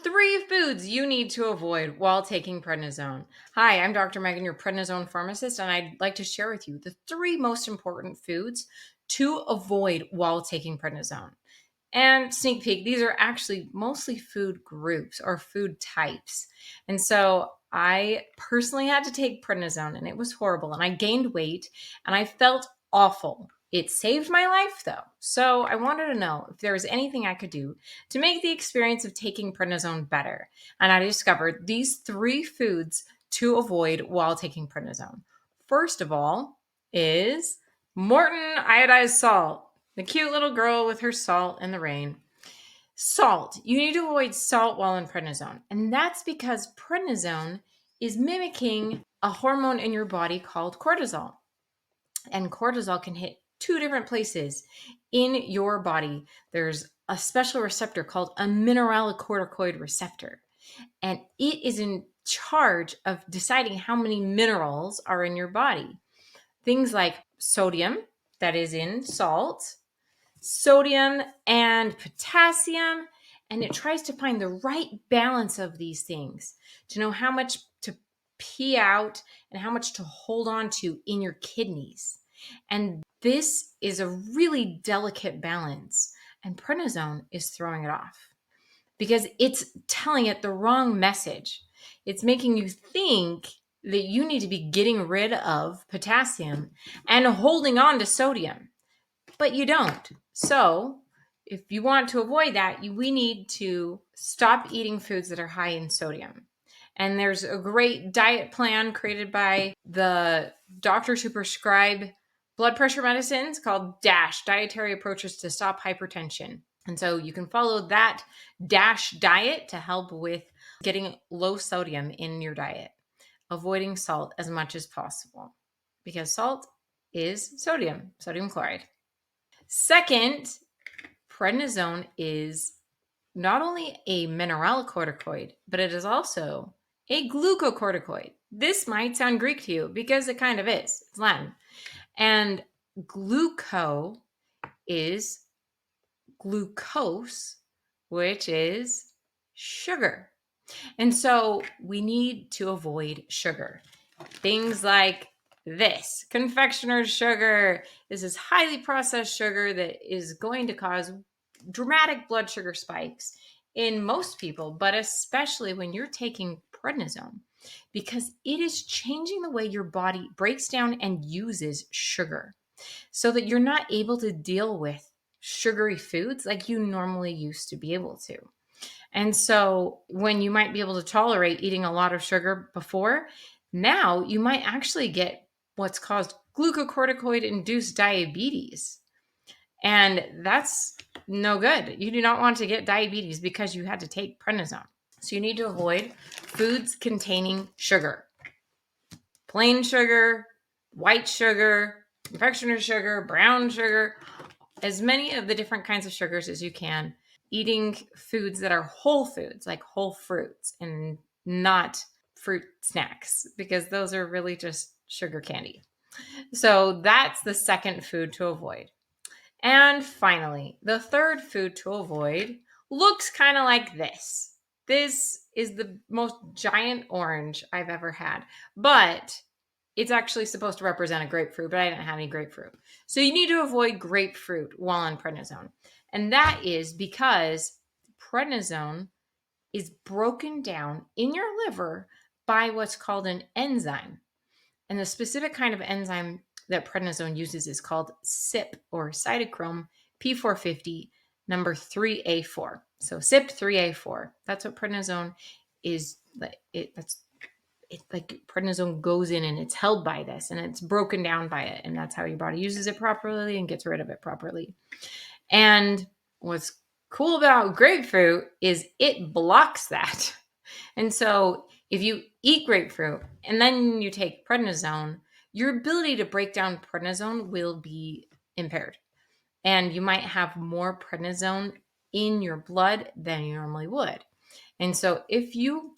3 foods you need to avoid while taking prednisone. Hi, I'm Dr. Megan, your prednisone pharmacist, and I'd like to share with you the 3 most important foods to avoid while taking prednisone. And sneak peek, these are actually mostly food groups or food types. And so I personally had to take prednisone and it was horrible. And I gained weight and I felt awful. It saved my life though. So I wanted to know if there was anything I could do to make the experience of taking prednisone better. And I discovered these 3 foods to avoid while taking prednisone. First of all is Morton iodized salt. The cute little girl with her salt in the rain. Salt. You need to avoid salt while in prednisone. And that's because prednisone is mimicking a hormone in your body called cortisol. And cortisol can hit 2 different places in your body. There's a special receptor called a mineralocorticoid receptor. And it is in charge of deciding how many minerals are in your body. Things like sodium, that is in salt, sodium and potassium, and it tries to find the right balance of these things to know how much to pee out and how much to hold on to in your kidneys. And this is a really delicate balance, and prednisone is throwing it off because it's telling it the wrong message. It's making you think that you need to be getting rid of potassium and holding on to sodium, but you don't. So if you want to avoid that, we need to stop eating foods that are high in sodium. And there's a great diet plan created by the doctors who prescribe blood pressure medicines called DASH, Dietary Approaches to Stop Hypertension. And so you can follow that DASH diet to help with getting low sodium in your diet, avoiding salt as much as possible because salt is sodium chloride. Second, prednisone is not only a mineralocorticoid, but it is also a glucocorticoid. This might sound Greek to you because it kind of is. It's Latin. And gluco is glucose, which is sugar. And so we need to avoid sugar. Things like this confectioner's sugar. This is highly processed sugar that is going to cause dramatic blood sugar spikes in most people, but especially when you're taking prednisone, because it is changing the way your body breaks down and uses sugar so that you're not able to deal with sugary foods like you normally used to be able to. And so when you might be able to tolerate eating a lot of sugar before, now you might actually get what's caused glucocorticoid-induced diabetes. And that's no good. You do not want to get diabetes because you had to take prednisone. So you need to avoid foods containing sugar. Plain sugar, white sugar, confectioner's sugar, brown sugar, as many of the different kinds of sugars as you can. Eating foods that are whole foods, like whole fruits, and not fruit snacks, because those are really just sugar candy. So that's the second food to avoid. And finally, the third food to avoid looks kind of like this. This is the most giant orange I've ever had, but it's actually supposed to represent a grapefruit, but I didn't have any grapefruit. So you need to avoid grapefruit while on prednisone. And that is because prednisone is broken down in your liver by what's called an enzyme. And the specific kind of enzyme that prednisone uses is called CYP, or cytochrome P450 number 3A4. So CYP 3A4. That's what prednisone is. It's like prednisone goes in and it's held by this and it's broken down by it. And that's how your body uses it properly and gets rid of it properly. And what's cool about grapefruit is it blocks that. And so if you eat grapefruit and then you take prednisone, your ability to break down prednisone will be impaired. And you might have more prednisone in your blood than you normally would. And so if you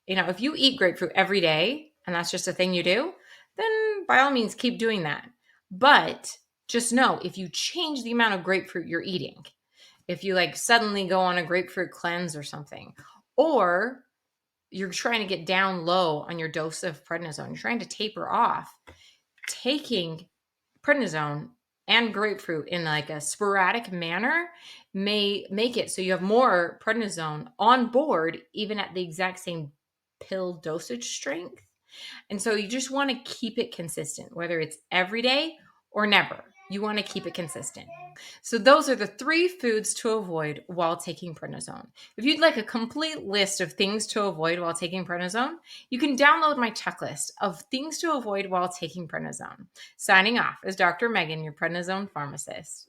if you eat grapefruit every day and that's just a thing you do, then by all means keep doing that. But just know if you change the amount of grapefruit you're eating, if you like suddenly go on a grapefruit cleanse or something, or you're trying to get down low on your dose of prednisone, you're trying to taper off, taking prednisone and grapefruit in like a sporadic manner may make it so you have more prednisone on board, even at the exact same pill dosage strength. And so you just want to keep it consistent, whether it's every day or never. You want to keep it consistent. So those are the 3 foods to avoid while taking prednisone. If you'd like a complete list of things to avoid while taking prednisone, you can download my checklist of things to avoid while taking prednisone. Signing off is Dr. Megan, your prednisone pharmacist.